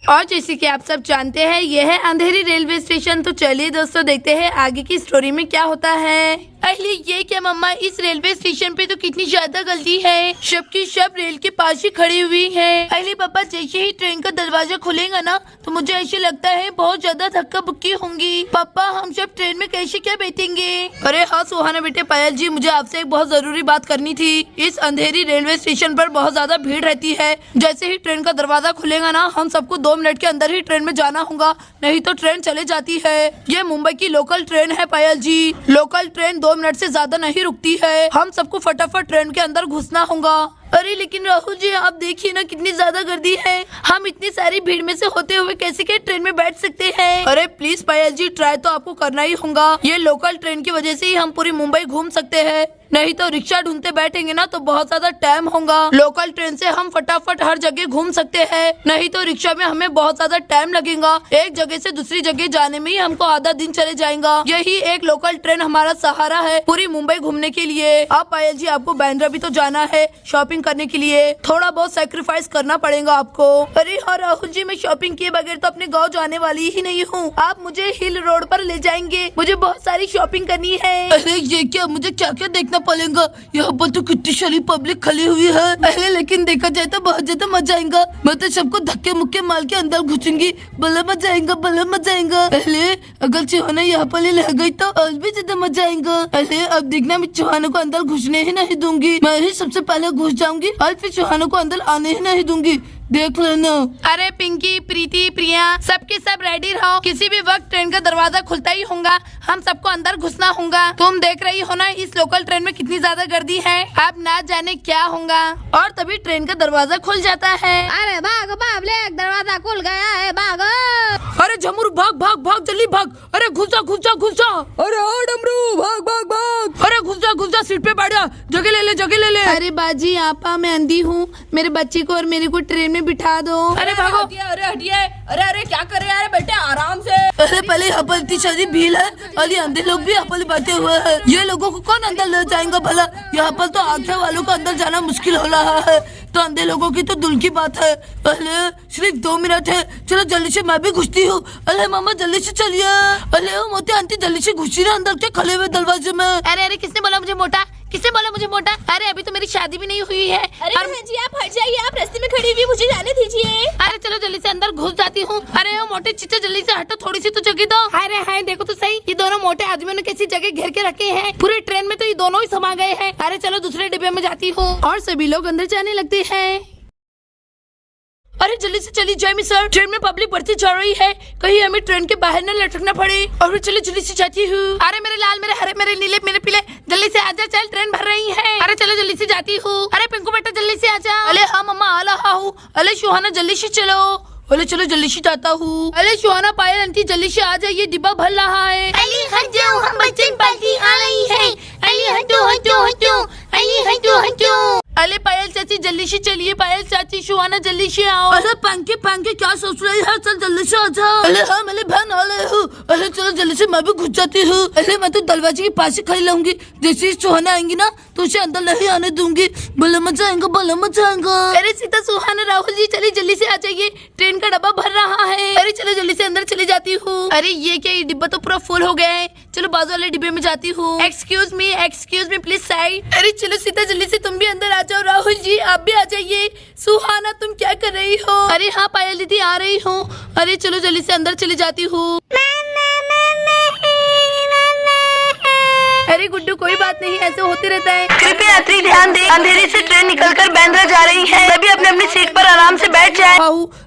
और जैसे कि आप सब जानते हैं ये है अंधेरी रेलवे स्टेशन। तो चलिए दोस्तों देखते हैं आगे की स्टोरी में क्या होता है। अरे ये क्या मम्मा, इस रेलवे स्टेशन पे तो कितनी ज्यादा गलती है, सब की सब रेल के पास ही खड़ी हुई है। अरे पापा, जैसे ही ट्रेन का दरवाजा खुलेगा ना तो मुझे ऐसे लगता है बहुत ज्यादा धक्का बुक्की होंगी। पापा हम सब ट्रेन में कैसे क्या बैठेंगे? अरे हाँ सुहाना बेटे, पायल जी मुझे आपसे एक बहुत जरूरी बात करनी थी। इस अंधेरी रेलवे स्टेशन पर बहुत ज्यादा भीड़ रहती है। जैसे ही ट्रेन का दरवाजा खुलेगा ना हम सबको 2 मिनट के अंदर ही ट्रेन में जाना होगा, नहीं तो ट्रेन चले जाती है। ये मुंबई की लोकल ट्रेन है पायल जी, लोकल ट्रेन 2 मिनट से ज्यादा नहीं रुकती है। हम सबको फटाफट ट्रेन के अंदर घुसना होगा। अरे लेकिन राहुल जी आप देखिए ना कितनी ज्यादा गर्दी है, हम इतनी सारी भीड़ में से होते हुए कैसे के ट्रेन में बैठ सकते हैं? अरे प्लीज पायल जी, ट्राई तो आपको करना ही होगा। ये लोकल ट्रेन की वजह से ही हम पूरी मुंबई घूम सकते हैं, नहीं तो रिक्शा ढूंढते बैठेंगे ना तो बहुत ज्यादा टाइम होगा। लोकल ट्रेन से हम फटाफट हर जगह घूम सकते हैं, नहीं तो रिक्शा में हमें बहुत ज्यादा टाइम लगेगा। एक जगह से दूसरी जगह जाने में ही हमको आधा दिन चले जाएगा। यही एक लोकल ट्रेन हमारा सहारा है पूरी मुंबई घूमने के लिए। अब पायल जी आपको बांद्रा भी तो जाना है शॉपिंग करने के लिए, थोड़ा बहुत सेक्रीफाइस करना पड़ेगा आपको। अरे हाँ राहुल जी, मैं शॉपिंग किए बगैर तो अपने गाँव जाने वाली ही नहीं हूँ। आप मुझे हिल रोड पर ले जाएंगे, मुझे बहुत सारी शॉपिंग करनी है। अरे ये क्या, मुझे क्या क्या देखना पड़ेगा? यहाँ पर तो कितनी सारी पब्लिक खड़ी हुई है। अरे लेकिन देखा जाए तो बहुत ज्यादा मजा आएगा। मैं तो सबको धक्के मुक्के मार के अंदर घुसूंगी, बड़ा मजा आएगा, बड़ा मजा आएगा। अरे अगर चौहाना यहाँ पर ले गई तो और भी ज्यादा मजा आएगा। अरे अब देखना, मैं चौहाना को अंदर घुसने ही नहीं दूंगी, मैं ही सबसे पहले घुस जाऊंगी और फिर चौहाना को अंदर आने ही नहीं दूंगी, देख लेना। अरे पिंकी, प्रीति, प्रिया सबके सब रेडी रहो, किसी भी वक्त ट्रेन का दरवाजा खुलता ही होगा, हम सबको अंदर घुसना होगा। तुम देख रही हो ना इस लोकल ट्रेन में कितनी ज्यादा गर्दी है, अब ना जाने क्या होगा। और तभी ट्रेन का दरवाजा खुल जाता है। अरे भागो बाबले, दरवाजा खुल गया है, भागो। अरे झमुर भाग भाग भाग, जल्दी भाग। अरे घुसा घुसा घुसा। अरे हाँ डमरू, भाग भाग भाग। अरे घुसा घुसा, सीट पे बैठ जा, जगह ले ले, जगह ले ले। अरे बाजी आपा, मैं अंधी हूँ, मेरे बच्चे को और मेरे को ट्रेन में बिठा दो। अरे भागो। अरे हटिए, अरे अरे क्या कर रहे हैं? अरे बेटे आराम से। अरे पहले यहाँ पर इतनी सारी भीड़ है और ये अंधे लोग भी यहाँ पर बैठे हुए हैं, ये लोगों को कौन अंदर ले जाएगा भला? यहाँ पर तो आंखें वालों को अंदर जाना मुश्किल हो रहा है, तो अंधे लोगों की तो दूर की बात है। अरे सिर्फ 2 मिनट है, चलो जल्दी से मैं भी घुसती हूँ। अरे मामा जल्दी से चलिए। अरे वो मोटी आंटी जल्दी से घुसी ना अंदर के खड़े हुए दरवाजे में। अरे अरे किसने बोला मुझे मोटा, किसने बोला मुझे मोटा? अरे अभी तो मेरी शादी भी नहीं हुई है। अरे बहन जी आप हट जाइए, आप रास्ते में खड़ी हुई, मुझे जाने दीजिए। अरे चलो जल्दी से अंदर घुस जाती हूँ। अरे वो मोटे चीचे जल्दी से हटो, थोड़ी सी तो जगह दो। अरे हाय देखो तो सही, ये दोनों मोटे आदमियों ने कैसी जगह घेर के रखे हैं, पूरी ट्रेन में तो ये दोनों ही समा गए हैं। अरे चलो दूसरे डिब्बे में जाती हूँ। और सभी लोग अंदर जाने लगते हैं। अरे जल्दी से चली जाए मिसर, ट्रेन में पब्लिक बढ़ती जा रही है, कहीं हमें ट्रेन के बाहर न लटकना पड़े। और चलो जल्दी से जाती हूँ। अरे मेरे लाल, मेरे हरे, मेरे नीले, मेरे पीले, जल्दी से आजा, चल ट्रेन भर रही है। अरे चलो जल्दी से जाती हूँ। अरे पिंकू बेटा जल्दी से आजा। अरे हाँ मम्मा आ रहा हूँ। अरे सुहाना जल्दी से चलो। अरे चलो जल्दी से जाता हूँ। अरे सुहाना, पायल आंटी जल्दी से आ जाइए, डिब्बा भर रहा है। अली हट जाओ, हम बच्चे पार्टी आ रही है। अली हटो हटो हटो, अली हटो हटो। अरे पायल चाची जल्दी से चलिए, पायल चाची, सुहाना जल्दी से आओ। अरे पंखे पंखे क्या सोच रही है, चल जल्दी से आ जाओ। अरे हाँ मेरे बहन आ रहे हो। अरे चलो जल्दी से, मैं भी घुस जाती हूँ। अरे मैं तो दरवाजे के पास ही खड़ी रहूंगी, जैसे ही सुहाना आएंगी ना तो उसे अंदर नहीं आने दूंगी, भले मजा आएगा, भले मजा आएगा। अरे सीता, सुहाना, राहुल जी चलिए जल्दी से आ जाइए, ट्रेन का डब्बा भर रहा है। अरे चलो जल्दी से अंदर चली जाती हूँ। अरे ये क्या, ये डिब्बा तो पूरा फुल हो गया है, चलो बाजू वाले डिब्बे में जाती हूँ। Excuse me please side. अरे चलो सीता जल्दी से तुम भी अंदर आ जाओ, राहुल जी आप भी आ जाइए। सुहाना तुम क्या कर रही हो? अरे हाँ पायल दीदी आ रही हूँ। अरे चलो जल्दी से अंदर चली जाती हूँ। अरे गुड्डू कोई बात नहीं, ऐसे होते रहता है। कृपया यात्री ध्यान दें, अंधेरे से ट्रेन निकलकर बांद्रा जा रही है, सभी अपने अपनी सीट पर आराम से बैठ जाएं।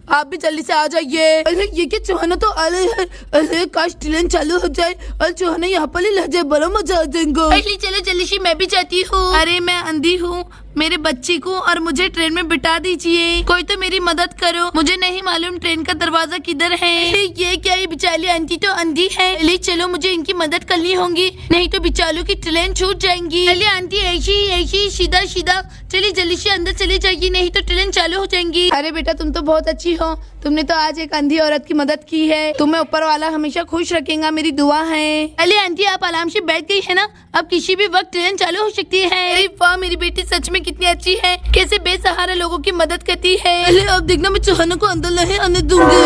आप भी जल्दी से आ जाइए। अरे ये क्या, चौहाना तो आ रही है। अरे काश ट्रेन चालू हो जाए और चौहाना यहाँ पर ही रह जाए, बड़ा मजा आ जाएगा। चलो जल्दी से मैं भी जाती हूँ। अरे मैं अंधी हूँ, मेरे बच्चे को और मुझे ट्रेन में बिठा दीजिए, कोई तो मेरी मदद करो, मुझे नहीं मालूम ट्रेन का दरवाजा किधर है। ये क्या, ये बेचारी आंटी तो अंधी है। चलो मुझे इनकी मदद करनी होगी, नहीं तो बेचारों की ट्रेन छूट जाएंगी। चलिए आंटी ऐसी सीधा सीधा चलिए जल्दी से अंदर चली जाइए, नहीं तो ट्रेन चालू हो जाएंगी। अरे बेटा तुम तो बहुत अच्छी हो, तुमने तो आज एक अंधी औरत की मदद की है। तुम्हें ऊपर वाला हमेशा खुश रखेगा, मेरी दुआ है। अरे आंटी आप आराम से बैठ गई है ना, अब किसी भी वक्त ट्रेन चालू हो सकती है। अरे वाह मेरी बेटी सच में कितनी अच्छी है, कैसे बेसहारा लोगों की मदद करती है। अरे अब देखना मैं चौहानों को अंदर नहीं आने दूंगी।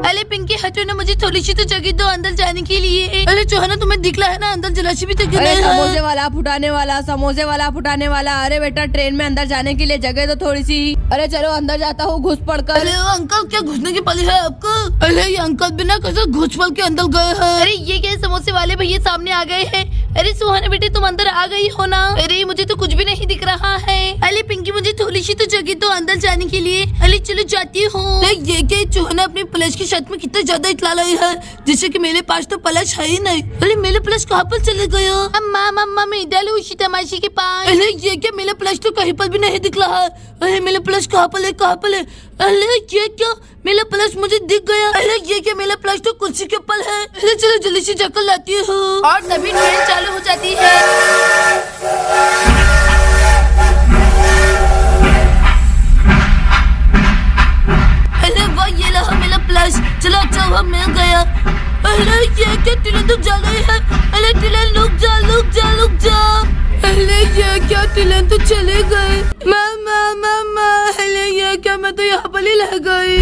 अरे पिंकी हटो ना, मुझे थोड़ी सी तो जगह दो अंदर जाने के लिए। अरे चौहाना तुम्हें दिखला है ना अंदर जलाशी भी तो अरे समोसे वाला फुटाने वाला, समोसे वाला फुटाने वाला। अरे बेटा ट्रेन में अंदर जाने के लिए जगह तो थोड़ी सी। अरे चलो अंदर जाता हूँ घुस पड़कर। अरे अंकल क्या घुसने की पड़ी है आपको? अरे ये अंकल बिना कैसे घुस पड़ के अंदर गए हैं? अरे ये क्या समोसे वाले भैया सामने आ गए हैं। अरे सुहाना बेटे तुम अंदर आ गई हो ना? अरे मुझे तो कुछ भी नहीं दिख रहा है। अरे पिंकी मुझे थोड़ी सी तो जगह दो अंदर जाने के लिए। अरे चलो जाती हूँ। ये क्या चूहा अपने प्लस की छत में कितना ज्यादा इतला लाई है, जिससे कि मेरे पास तो प्लस है ही नहीं। अरे मेरे प्लस कहाँ पर चले गए? अम्मा मैं इधर हूँ तमाशी के पास। अरे ये क्या मेरा प्लस तो कहीं पर भी नहीं दिख रहा है। अरे मेरा प्लस कहाँ पर है? अरे ये क्या मेरा प्लस मुझे दिख गया। अरे ये क्या मेरा प्लस तो कुर्सी के ऊपर है। अरे चलो जल्दी से जाकर लाती हूँ। और तभी ट्रेन चालू हो जाती है। अरे वाह ये रहा मेरा प्लस, चलो अच्छा हुआ मिल गया। अरे ये क्या ट्रेन तो जा रही है। अरे ट्रेन रुक जा। अरे ये क्या ट्रेन तो चले गए। मामा अरे ये क्या मैं तो यहाँ पर ही रह गई।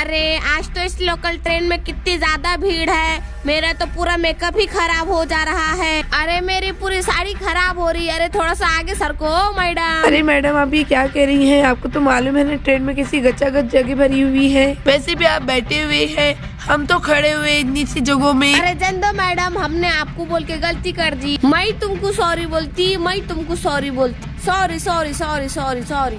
अरे आज तो इस लोकल ट्रेन में कितनी ज्यादा भीड़ है, मेरा तो पूरा मेकअप ही खराब हो जा रहा है। अरे मेरी पूरी साड़ी खराब हो रही है। अरे थोड़ा सा आगे सरको मैडम। अरे मैडम आप ये क्या कह रही हैं? आपको तो मालूम है ना ट्रेन में किसी गच्चागच जगह भरी हुई है। वैसे भी आप बैठे हुए हैं, हम तो खड़े हुए इतनी सी जगहों में। अरे जंदो मैडम हमने आपको बोल के गलती कर दी। मैं तुमको सॉरी बोलती। सॉरी।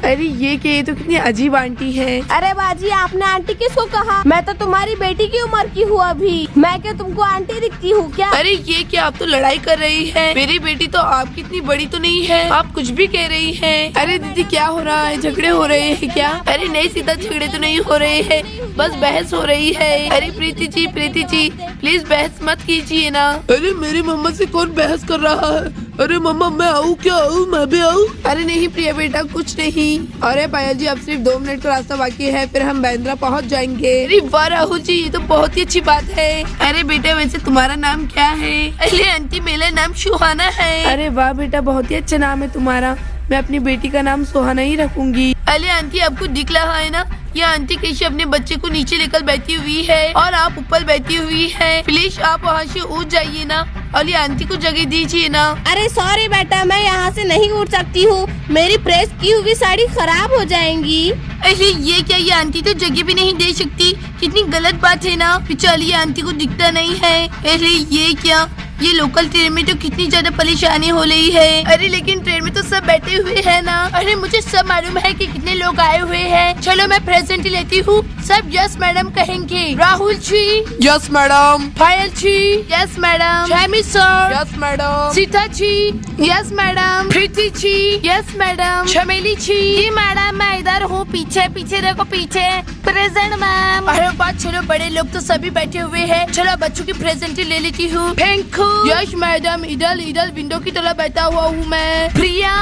अरे ये क्या, ये तो कितनी अजीब आंटी है। अरे बाजी आपने आंटी किसको कहा? मैं तो तुम्हारी बेटी की उम्र की हूँ अभी। मैं क्या तुमको आंटी दिखती हूँ क्या? अरे ये क्या आप तो लड़ाई कर रही है। मेरी बेटी तो आपकी इतनी बड़ी तो नहीं है, आप कुछ भी कह रही है। अरे दीदी क्या हो रहा है? झगड़े हो रहे हैं क्या? अरे नहीं सीधा झगड़े तो नहीं हो रहे हैं, बस बहस हो रही है। अरे प्रीति जी प्लीज बहस मत कीजिए ना। अरे मेरी मम्मा से कौन बहस कर रहा है? अरे मम्मा मैं आऊँ क्या? मैं भी आऊँ? अरे नहीं प्रिया बेटा कुछ नहीं। अरे पायल जी अब सिर्फ 2 मिनट का रास्ता बाकी है, फिर हम बांद्रा पहुँच जाएंगे। अरे वाह राहुल जी ये तो बहुत ही अच्छी बात है। अरे बेटा वैसे तुम्हारा नाम क्या है? अरे आंटी मेरा नाम सुहाना है। अरे वाह बेटा बहुत ही अच्छा नाम है तुम्हारा, मैं अपनी बेटी का नाम सुहाना ही रखूंगी। अरे आंटी आपको दिख रहा है ना, ये आंटी कैसे अपने बच्चे को नीचे लेकर बैठी हुई है और आप ऊपर बैठी हुई है। प्लीज आप वहाँ से उठ जाइए ना और ये आंटी को जगह दीजिए ना। अरे सॉरी बेटा मैं यहाँ से नहीं उठ सकती हूँ, मेरी प्रेस की हुई साड़ी खराब हो जाएंगी। अरे ये क्या, ये आंटी तो जगह भी नहीं दे सकती, कितनी गलत बात है ना। चलिए आंटी को दिखता नहीं है। अरे ये क्या, ये लोकल ट्रेन में तो कितनी ज्यादा परेशानी हो रही है। अरे लेकिन ट्रेन में तो सब बैठे हुए हैं ना। अरे मुझे सब मालूम है कि कितने लोग आए हुए हैं। चलो मैं प्रेजेंट लेती हूँ। सब यस मैडम कहेंगे। Rahul ji yes madam. Payal ji yes madam. Jamie sir yes madam. Sita ji yes madam. Preeti ji yes madam. Chameli ji madam मैं इधर हूँ, पीछे देखो पीछे। Present ma'am. अरे बात चलो बड़े लोग तो सभी बैठे हुए हैं, चलो बच्चों की प्रेजेंट ले लेती हूँ। Thank you. यश मैडम इधर विंडो की तरह बैठा हुआ हूँ मैं। प्रिया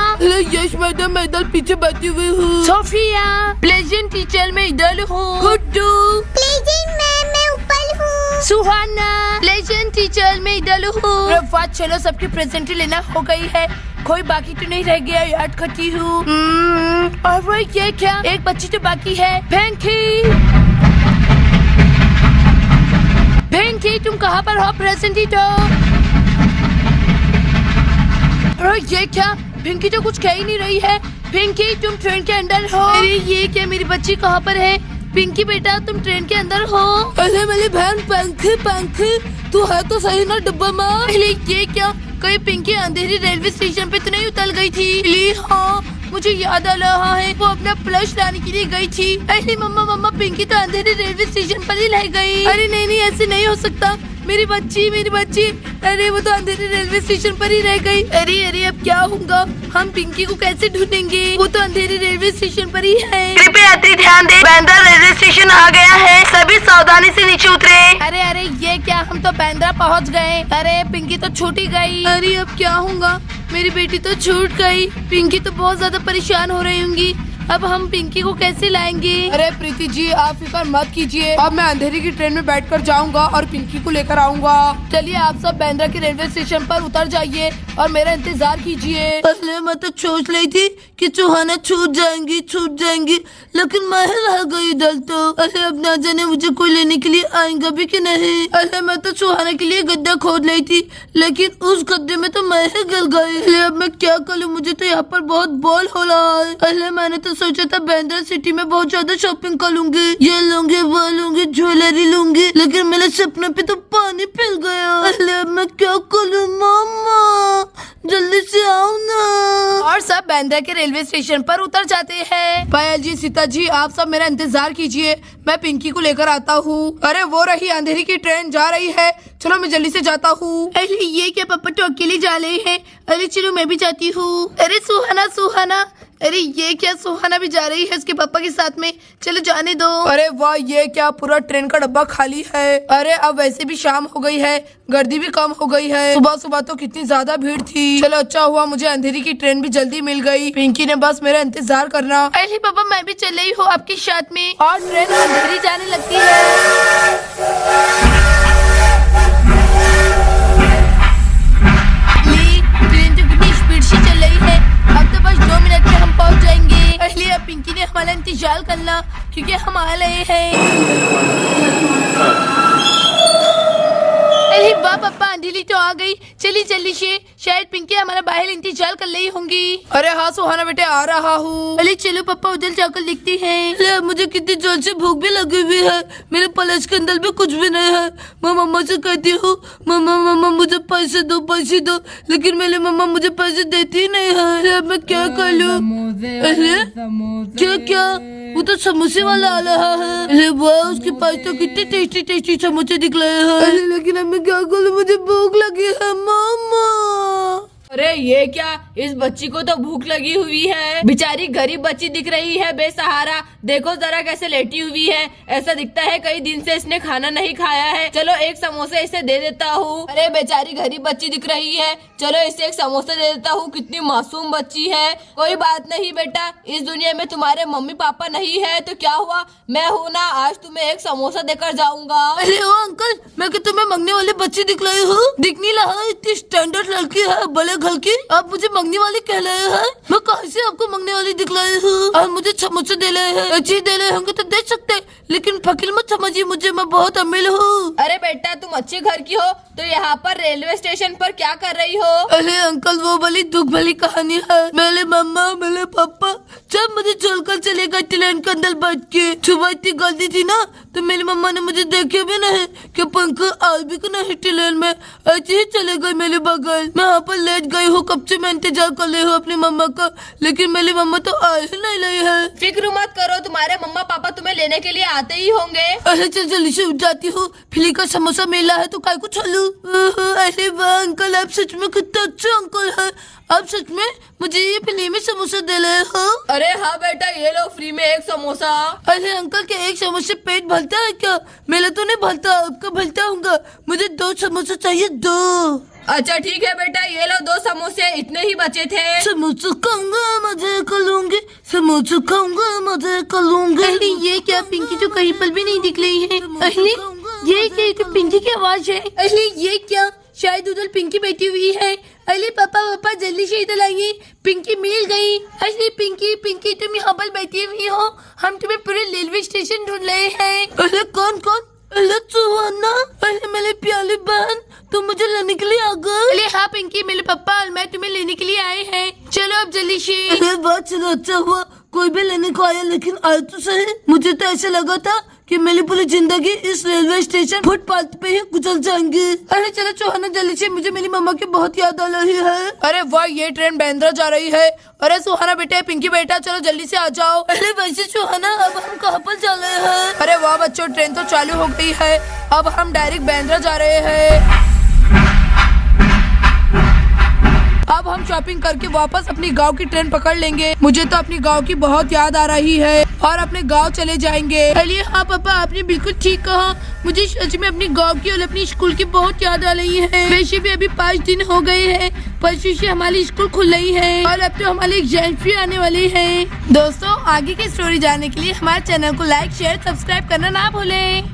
यस मैडम मैं इधर पीछे बैठी हुई हूँ। सोफिया प्लेजेंट टीचर मैं इधर हूँ। गुड्डू प्लीजिंग मैम मैं ऊपर हूँ। सुहाना प्लेजेंट टीचर मैं इधर हूँ। रफात चलो सबकी प्रेजेंट लेना हो गई है, कोई बाकी तो नहीं रह गया, याद करती हूँ। और ये क्या, एक बच्ची तो बाकी है। भेंकी तुम कहाँ पर हो? प्रेजेंट ही तो। और ये क्या, पिंकी तो कुछ कह ही नहीं रही है। पिंकी तुम ट्रेन के अंदर हो। अरे ये क्या, मेरी बच्ची कहाँ पर है? पिंकी बेटा तुम ट्रेन के अंदर हो। अरे मेरी बहन पंख तू है तो सही ना डब्बा में। अरे ये क्या, कहीं पिंकी अंधेरी रेलवे स्टेशन पे तो नहीं उतर गई थी? हाँ मुझे याद आ रहा है, वो अपना प्लस लाने के लिए गई थी। अरे मम्मा पिंकी तो अंधेरी रेलवे स्टेशन पर ही रह गई। अरे नहीं ऐसे नहीं हो सकता, मेरी बच्ची। अरे वो तो अंधेरे रेलवे स्टेशन पर ही रह गई। अरे अब क्या होगा? हम पिंकी को कैसे ढूंढेंगे? वो तो अंधेरे रेलवे स्टेशन पर ही है। कृपया यात्री ध्यान दें, बांद्रा रेलवे स्टेशन आ गया है, सभी सावधानी से नीचे उतरे। अरे ये क्या, हम तो बांद्रा पहुंच गए। अरे पिंकी तो छूट ही गई। अरे अब क्या होगा? मेरी बेटी तो छूट गई। पिंकी तो बहुत ज्यादा परेशान हो रही होंगी। अब हम पिंकी को कैसे लाएंगे? अरे प्रीति जी, आप फिक्र मत कीजिए। अब मैं अंधेरी की ट्रेन में बैठकर जाऊंगा और पिंकी को लेकर आऊंगा। चलिए आप सब बांद्रा के रेलवे स्टेशन पर उतर जाइए और मेरा इंतजार कीजिए। पहले मैं तो सोच रही थी कि सुहाना छूट जाएंगी, लेकिन मैं रह गई इधर। तो अरे अब ना जाने मुझे कोई लेने के लिए आएगा भी कि नहीं। अरे मैं तो सुहाना के लिए गड्ढा खोद रही थी, लेकिन उस गड्ढे में तो मैं ही गिर गई। अरे अब मैं क्या करूँ? मुझे तो यहाँ पर बहुत बोल हो रहा है। अरे मैंने तो सोचा था बांद्रा सिटी में बहुत ज्यादा शॉपिंग करूंगी, ये लूंगी, वो लूंगी, ज्वेलरी लूंगी, लेकिन मेरे सपने पे तो पानी फिर गया। अरे अब मैं क्या करूँ? मामा जल्दी से आओ ना। और सब बांद्रा के रेलवे स्टेशन पर उतर जाते हैं। पायल जी, सीता जी, आप सब मेरा इंतजार कीजिए, मैं पिंकी को लेकर आता हूँ। अरे वो रही अंधेरी की ट्रेन जा रही है, चलो मैं जल्दी से जाता हूँ। अरे ये क्या, पापा तो अकेले जा रहे हैं? अरे चलो मैं भी जाती हूँ। अरे सुहाना, अरे ये क्या, सुहाना भी जा रही है उसके पापा के साथ में, चलो जाने दो। अरे वाह, ये क्या, पूरा ट्रेन का डब्बा खाली है। अरे अब वैसे भी शाम हो गई है, गर्दी भी कम हो गई है। सुबह तो कितनी ज्यादा भीड़ थी। चलो अच्छा हुआ मुझे अंधेरी की ट्रेन भी जल्दी मिल गई। पिंकी ने बस मेरा इंतजार करना। अरे पापा, मैं भी चल रही हूँ आपके साथ में, और ट्रेन अंधेरी जाने लगती है। ट्रेन तो कितनी स्पीड से चल रही है, अब तो बस 2 मिनट में हम पहुंच जाएंगे। इसलिए अब पिंकी ने हमारा इंतजार करना, क्योंकि हम आ रहे हैं। अरे वाह पापा, अंधेरी तो आ गई। चली जल्दी से, शायद पिंकी हमारा बाहर इंतजार कर रही होंगी। अरे हाँ सुहाना बेटे, आ रहा हूँ। अरे चलो पापा, उधर जाकर देखते हैं। मुझे कितनी जोर से भूख भी लगी हुई है, मेरे पलच के अंदर भी कुछ भी नहीं है। मैं मम्मा से कहती हूँ, मम्मा मुझे पैसे दो, लेकिन मेरी मम्मा मुझे पैसे देती ही नहीं है। अब मैं क्या कर लूँ? अरे क्या, वो तो समोसे वाला आ रहा है। अरे वाह, उसके पास तो कितने टेस्टी समोसे दिख रहे हैं। लेकिन अब मैं क्या करूँ? मुझे भूख लगी है मामा। अरे ये क्या, इस बच्ची को तो भूख लगी हुई है। बेचारी गरीब बच्ची दिख रही है, बेसहारा। देखो जरा कैसे लेटी हुई है, ऐसा दिखता है कई दिन से इसने खाना नहीं खाया है। चलो एक समोसा इसे दे देता हूँ। अरे बेचारी गरीब बच्ची दिख रही है, चलो इसे एक समोसा दे देता हूँ। कितनी मासूम बच्ची है। कोई बात नहीं बेटा, इस दुनिया में तुम्हारे मम्मी पापा नहीं है तो क्या हुआ, मैं हूँ ना, आज तुम्हें एक समोसा देकर जाऊंगा। अरे ओ अंकल, मैं क्या तुम्हें मंगने वाली बच्ची दिख रही हूँ? दिख नहीं रहा, इतनी स्टैंडर्ड लड़की है, बड़े घर की, आप मुझे मंगने वाली कह रहे हैं? मैं कहाँ से आपको मंगने वाली दिख रही हूँ? आप मुझे समोसे दे रहे हैं, अच्छी दे रहे होंगे तो दे सकते, लेकिन फकीर मत समझिए मुझे, मैं बहुत अमीर हूँ। अरे बेटा, तुम अच्छे घर की हो तो यहाँ पर रेलवे स्टेशन पर क्या कर रही हो? अरे अंकल, वो बड़ी दुख भरी कहानी है। मेरे मम्मा, मेरे पापा जब मुझे छोड़कर चले गए ट्रेन के अंदर बैठ के। सुबह इतनी गलती थी ना, तो मेरी मम्मा ने मुझे देखे भी नहीं कि पंखा आज भी नहीं ट्रेन में, ऐसे ही चले गए मेरे बगल। मैं यहाँ पर लेट गई हूँ, कब से मैं इंतजार कर रही हूँ अपनी मम्मा का, लेकिन मेरी मम्मा तो आ ही नहीं रही है। फिक्र मत करो, तुम्हारे मम्मा पापा तुम्हें लेने के लिए आते ही होंगे। अरे चल जल्दी से उठ जाती हूँ, फ्री का समोसा मिला है तो काय को चलूं। अरे वाह अंकल, आप सच में कितना अच्छा अंकल है, आप सच में मुझे ये फ्री में समोसा दे रहे हो? अरे हाँ बेटा, ये लो फ्री में एक समोसा। अरे अंकल, क्या एक समोसे पेट भरता है क्या? मेरा तो नहीं भरता, आपका भरता होगा। मुझे 2 समोसा चाहिए, 2। अच्छा ठीक है बेटा, ये लो 2 समोसे, इतने ही बचे थे। समोसा खाऊंगा, मजे कर लूंगी, समोसा खाऊंगा, मजे कर लूंगी। अरे ये क्या, पिंकी तो कहीं पर भी नहीं दिख रही है। अरे ये क्या, ये तो पिंकी की आवाज है। अरे ये क्या, शायद उधर पिंकी बैठी हुई है। अरे पापा जल्दी से इधर आइए, पिंकी मिल गई। अरे पिंकी तुम यहाँ पर बैठी हुई हो, हम तुम्हें पूरे रेलवे स्टेशन ढूंढ रहे हैं। अरे कौन? अरे सुहाना, अरे मेरी प्यारी बहन, तुम मुझे लेने के लिए आ गए? अरे हाँ पिंकी, मेरे पापा और मैं तुम्हें लेने के लिए आए हैं, चलो अब जल्दी से। अरे वाह, चलो अच्छा हुआ कोई भी लेने को आया, लेकिन आए तो सही। मुझे तो ऐसा लगा था कि मेरी पूरी जिंदगी इस रेलवे स्टेशन फुटपाथ पे ही गुजर जाएंगी। अरे चलो चौहाना जल्दी से, मुझे मेरी मम्मा की बहुत याद आ रही है। अरे वाह, ये ट्रेन बांद्रा जा रही है। अरे सुहाना बेटा, पिंकी बेटा, चलो जल्दी से आ जाओ। अरे वैसे सुहाना, अब हम कहाँ पर जा रहे हैं? अरे वाह बच्चों, ट्रेन तो चालू हो गई है। अब हम डायरेक्ट बांद्रा जा रहे हैं। अब हम शॉपिंग करके वापस अपनी गांव की ट्रेन पकड़ लेंगे। मुझे तो अपनी गांव की बहुत याद आ रही है और अपने गांव चले जाएंगे। चलिए, हाँ पापा, आपने बिल्कुल ठीक कहा। मुझे सच में अपनी गांव की और अपनी स्कूल की बहुत याद आ रही है। वैसे भी अभी 5 दिन हो गए हैं, परसों से हमारी स्कूल खुल रही है और अब तो हमारे एग्जाम भी आने वाले हैं। दोस्तों, आगे की स्टोरी जानने के लिए हमारे चैनल को लाइक, शेयर, सब्सक्राइब करना ना भूलें।